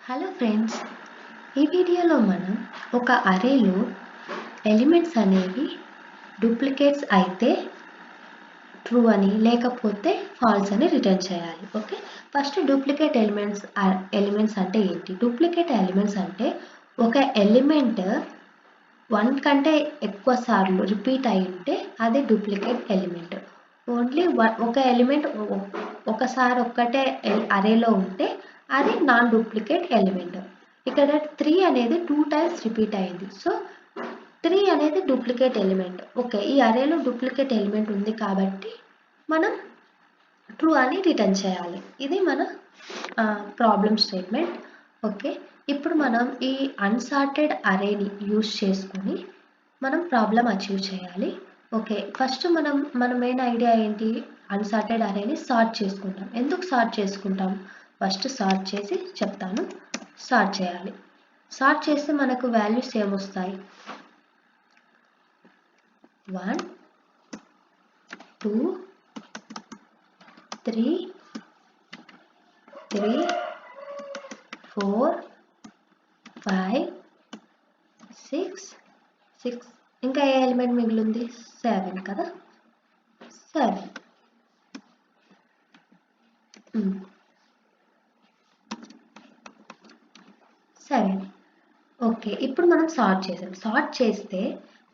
Hello friends, ఈ వీడియోలో మనం ఒక అరేలో ఎలిమెంట్స్ అనేవి డూప్లికేట్స్ అయితే ట్రూ అని లేకపోతే ఫాల్స్ అని రిటర్న్ చేయాలి. ఓకే, ఫస్ట్ డూప్లికేట్ ఎలిమెంట్స్ అంటే ఏంటి? డూప్లికేట్ ఎలిమెంట్స్ అంటే ఒక ఎలిమెంట్ వన్ కంటే ఎక్కువ సార్లు రిపీట్ అయి ఉంటే అది డూప్లికేట్ ఎలిమెంట్. ఓన్లీ ఒక ఎలిమెంట్ ఒకసారి ఒక్కటే అరేలో ఉంటే అది నాన్ డూప్లికేట్ ఎలిమెంట్. ఇక్కడ 3 అనేది 2 టైమ్స్ రిపీట్ అయింది, సో 3 అనేది డూప్లికేట్ ఎలిమెంట్. ఓకే, ఈ అరేలో డూప్లికేట్ ఎలిమెంట్ ఉంది కాబట్టి మనం ట్రూ అని రిటర్న్ చేయాలి. ఇది మన ప్రాబ్లమ్ స్టేట్మెంట్. ఓకే, ఇప్పుడు మనం ఈ అన్సార్టెడ్ అరేని యూజ్ చేసుకుని మనం ప్రాబ్లం అచీవ్ చేయాలి. ఓకే, ఫస్ట్ మన మెయిన్ ఐడియా ఏంటి? అన్సార్టెడ్ అరేని సార్ట్ చేసుకుంటాం. ఎందుకు సార్ట్ చేసుకుంటాం? ఫస్ట్ సార్ట్ చేసి చెప్తాను. సార్ట్ చేయాలి. సార్ట్ చేస్తే మనకు వాల్యూస్ ఏమొస్తాయి? 1 2 3 4 5 6 ఇంకా ఏ ఎలిమెంట్ మిగిలింది? 7 కదా. 7. ఓకే, ఇప్పుడు మనం సార్ట్ చేసాం. సార్ట్ చేస్తే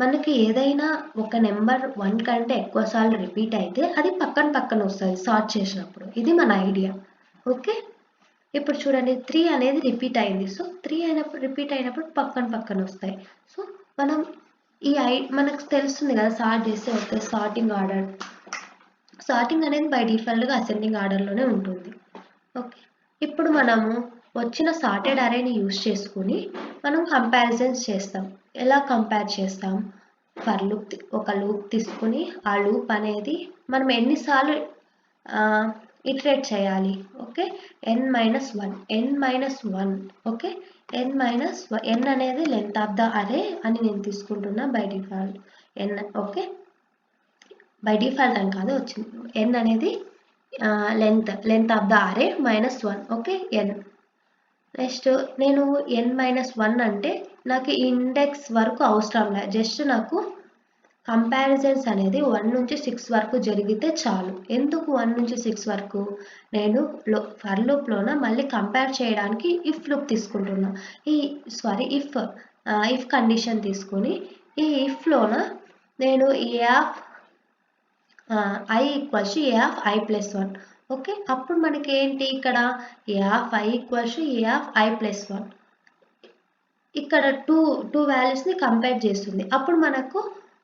మనకి ఏదైనా ఒక నెంబర్ 1 కంటే ఎక్కువ సార్లు రిపీట్ అయితే అది పక్కన వస్తుంది సార్ట్ చేసినప్పుడు. ఇది మన ఐడియా. ఓకే, ఇప్పుడు చూడండి 3 అనేది రిపీట్ అయింది. సో 3 రిపీట్ అయినప్పుడు పక్కన వస్తాయి. సో మనం మనకు తెలుస్తుంది కదా సార్ట్ చేస్తే. ఓకే, సార్టింగ్ అనేది బై డిఫాల్ట్గా అసెండింగ్ ఆర్డర్లోనే ఉంటుంది. ఓకే, ఇప్పుడు మనము వచ్చిన సార్టెడ్ అరేని యూజ్ చేసుకుని మనం కంపారిజన్స్ చేస్తాం. ఎలా కంపేర్ చేస్తాం? ఫర్ లూప్, ఒక లూప్ తీసుకుని ఆ లూప్ అనేది మనం ఎన్నిసార్లు ఇటరేట్ చేయాలి. Okay, n-1. ఓకే, n అనేది లెంత్ ఆఫ్ ద అరే అని నేను తీసుకుంటున్నా by default. n, okay, by default అని కాదు వచ్చింది. n అనేది లెంత్ ఆఫ్ ద అరే -1. Okay, n. నెక్స్ట్ నేను n-1 అంటే నాకు ఈ ఇండెక్స్ వరకు అవసరం లేదు. జస్ట్ నాకు కంపారిజన్స్ అనేది 1 నుంచి 6 వరకు జరిగితే చాలు. ఎందుకు 1 నుంచి 6 వరకు? నేను ఫర్ లూప్లోన మళ్ళీ కంపేర్ చేయడానికి ఇఫ్ లూప్ తీసుకుంటున్నా. ఇఫ్ కండిషన్ తీసుకొని ఈ ఇఫ్లోన నేను i = ai+1. ఓకే, అప్పుడు మనకి ఏంటి? ఇక్కడ ai = ai+1. ఇక్కడ టూ వాల్యూస్ని కంపేర్ చేస్తుంది. అప్పుడు మనకు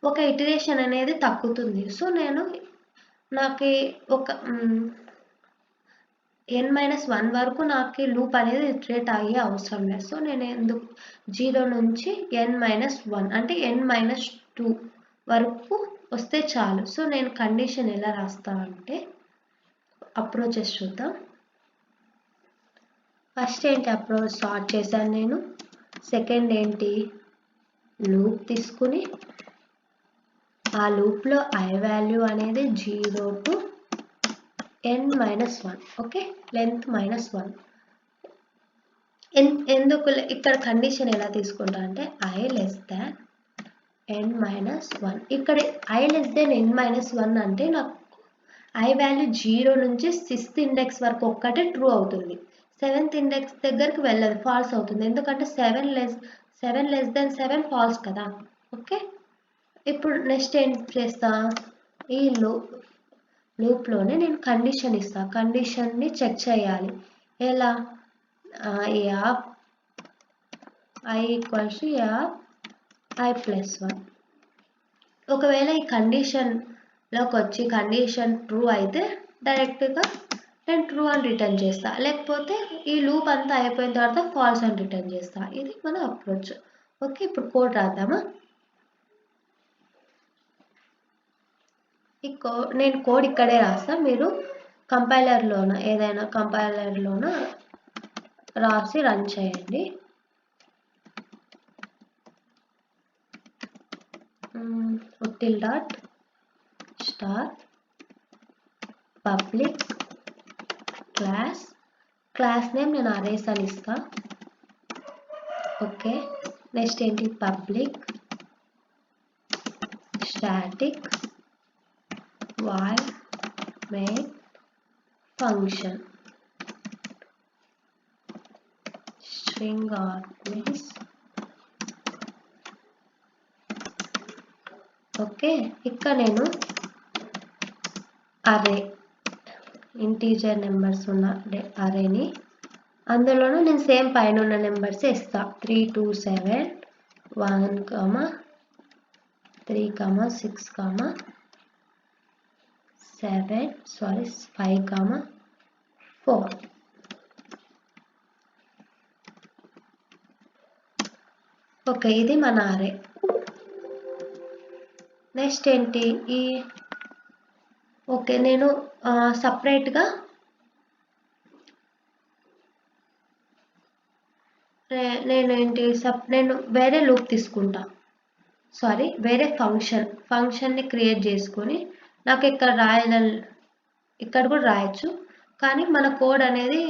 ఒక ఇటరేషన్ అనేది తగ్గుతుంది. సో నాకు ఒక n-1 వరకు నాకు లూప్ అనేది ఇటరేట్ అయ్యే అవసరం లేదు. సో నేను ఎందుకు 0 నుంచి n-1 అంటే n-2 వరకు వస్తే చాలు. సో నేను కండిషన్ ఎలా రాస్తా అంటే అప్రోచెస్ చూద్దాం. ఫస్ట్ ఏంటి? అప్రోచ్ సార్ట్ చేశాను నేను. సెకండ్ ఏంటి? లూప్ తీసుకుని ఆ లూప్లో i వాల్యూ అనేది 0 to n-1. Okay, length -1. ఎందుకు ఇక్కడ కండిషన్ ఎలా తీసుకుంటా అంటే i n-1. ఇక్కడ i n-1 అంటే నాకు i వాల్యూ 0 నుంచి 6th ఇండెక్స్ వరకు ఒక్కటే ట్రూ అవుతుంది. 7th ఇండెక్స్ దగ్గరికి వెళ్ళదు, ఫాల్స్ అవుతుంది. ఎందుకంటే 7 ఫాల్స్ కదా. ఓకే, ఇప్పుడు నెక్స్ట్ ఏం చేస్తా? ఈ లూప్లోనే నేను కండిషన్ ఇస్తా. కండిషన్ని చెక్ చేయాలి. ఎలా? i = ai+1. ఒకవేళ ఈ కండిషన్లోకి వచ్చి కండిషన్ ట్రూ అయితే డైరెక్ట్గా నేను ట్రూ అని రిటర్న్ చేస్తా. లేకపోతే ఈ లూప్ అంతా అయిపోయిన తర్వాత ఫాల్స్ అని రిటర్న్ చేస్తా. ఇది మన అప్రోచ్. ఓకే, ఇప్పుడు కోడ్ రాద్దామా? నేను కోడ్ ఇక్కడే రాస్తా. మీరు ఏదైనా కంపైలర్లోన రాసి రన్ చేయండి. .public క్లాస్ నేమ్ నేను అరేస్ అని ఇస్తా. ఓకే, నెక్స్ట్ ఏంటి, public static void main function string arguments. Okay, ఇక్కడ నేను అరే ఇంటీజర్ నెంబర్స్ ఉన్న అరేని అందులోనూ నేను సేమ్ పైన ఉన్న నెంబర్స్ ఇస్తా. 3 2 7 1 3 6 7 5 4. ఓకే, ఇది మన అరే. నెక్స్ట్ ఏంటి, ఈ ఓకే నేను సపరేట్గా నేను వేరే లూప్ తీసుకుంటా, వేరే ఫంక్షన్ని క్రియేట్ చేసుకొని నాకు ఇక్కడ ఇక్కడ కూడా రాయొచ్చు, కానీ మన కోడ్ అనేది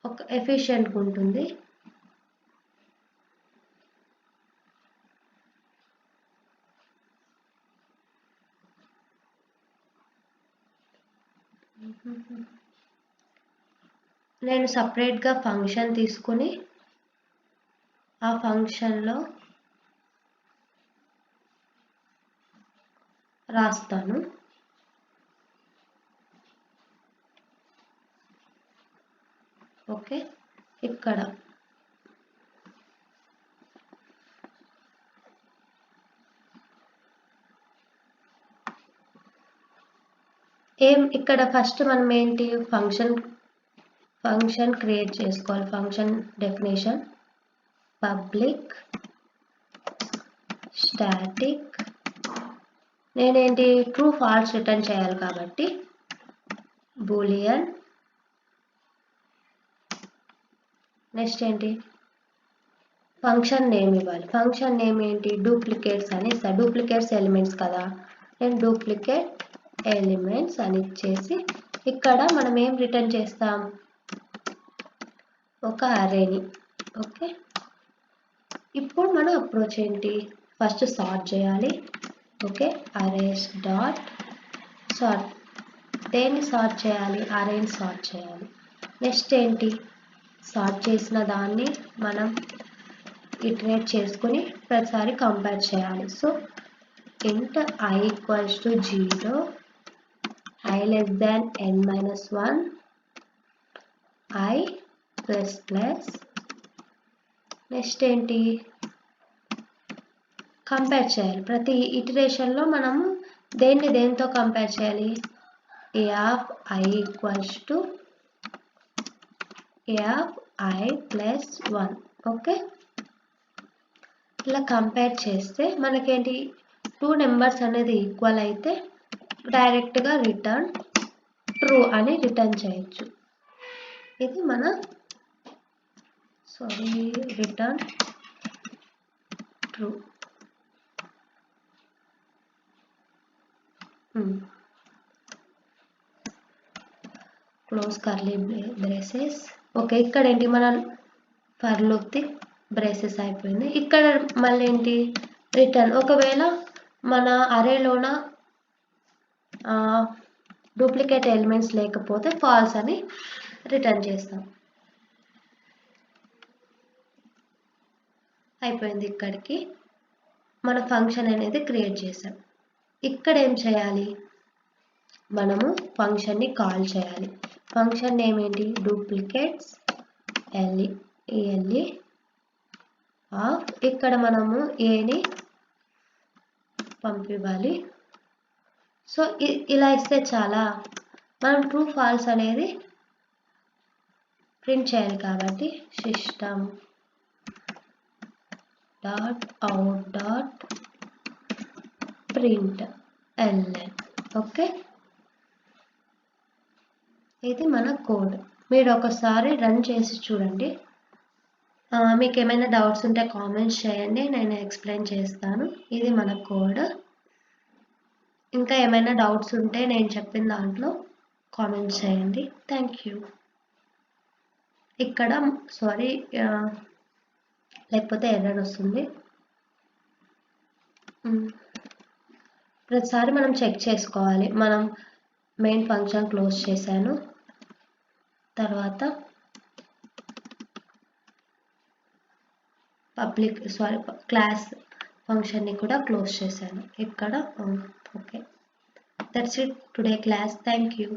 ఒక ఎఫిషియెంట్గా ఉంటుంది. నేను సపరేట్గా ఫంక్షన్ తీసుకుని ఆ ఫంక్షన్లో రాస్తాను. ఓకే, ఇక్కడ ఇక్కడ ఫస్ట్ మనం ఏంటి, ఫంక్షన్ క్రియేట్ చేసుకోవాలి. ఫంక్షన్ డెఫినేషన్ పబ్లిక్ స్టాటిక్, నేనేంటి ట్రూ ఫాల్స్ రిటర్న్ చేయాలి కాబట్టి బూలియన్. నెక్స్ట్ ఏంటి, ఫంక్షన్ నేమ్ ఇవ్వాలి. ఫంక్షన్ నేమ్ ఏంటి, డూప్లికేట్స్ అని ఇస్తా. డూప్లికేట్స్ ఎలిమెంట్స్ కదా, నేను డూప్లికేట్ ఎలిమెంట్స్ అని ఇచ్చేసి ఇక్కడ మనం ఏం రిటర్న్ చేస్తాం, ఒక అరేని. ఓకే, ఇప్పుడు మన అప్రోచ్ ఏంటి, ఫస్ట్ సార్ట్ చేయాలి. ఓకే, అరేస్ డాట్ సార్ట్, దేన్ని సార్ట్ చేయాలి, అరేని సార్ట్ చేయాలి. నెక్స్ట్ ఏంటి, సార్ట్ చేసిన దాన్ని మనం ఇటరేట్ చేసుకుని ప్రతిసారి కంపేర్ చేయాలి. So int I equals to 0, I less than n-1, I plus plus. Next ఏంటి, కంపేర్ చేయాలి. ప్రతి ఇటరేషన్లో మనము దేంతో కంపేర్ చేయాలి, a of I equals to a of I plus 1. Okay, ఇలా కంపేర్ చేస్తే మనకేంటి, 2 నెంబర్స్ అనేది ఈక్వల్ అయితే డైరెక్ట్గా రిటర్న్ ట్రూ అని రిటర్న్ చేయొచ్చు. ఇది మన return true. Close curly braces. Okay, ఇక్కడ ఏంటి, మన ఫర్ లూప్ది బ్రేసెస్ అయిపోయింది. ఇక్కడ మళ్ళీ ఏంటి, రిటర్న్. ఒకవేళ మన అరేలోన డూప్లికేట్ ఎలిమెంట్స్ లేకపోతే ఫాల్స్ అని రిటర్న్ చేస్తాం. అయిపోయింది, ఇక్కడికి మన ఫంక్షన్ అనేది క్రియేట్ చేసాం. ఇక్కడ ఏం చేయాలి, మనము ఫంక్షన్ని కాల్ చేయాలి. ఫంక్షన్ నేమ్ ఏంటి, డూప్లికేట్స్ ele ఆఫ్, ఇక్కడ మనము ఏని పంపివ్వాలి. సో ఇలా ఇస్తే చాలా, మనం ట్రూ ఫాల్స్ అనేది ప్రింట్ చేయాలి కాబట్టి system dot out dot print ln. Okay, ఇది మన కోడ్. మీరు ఒకసారి రన్ చేసి చూడండి. మీకు ఏమైనా డౌట్స్ ఉంటే కామెంట్స్ చేయండి, నేను ఎక్స్ప్లెయిన్ చేస్తాను. ఇది మన కోడ్. ఇంకా ఏమైనా డౌట్స్ ఉంటే నేను చెప్పిన దాంట్లో కామెంట్స్ చేయండి. Thank you. ఇక్కడ సారీ లేకపోతే ఎర్రర్ వస్తుంది. ప్రతిసారి మనం చెక్ చేసుకోవాలి. మనం మెయిన్ ఫంక్షన్ క్లోజ్ చేశాను, తర్వాత క్లాస్ ఫంక్షన్ని కూడా క్లోజ్ చేశాను ఇక్కడ. Okay, that's it today class. Thank you.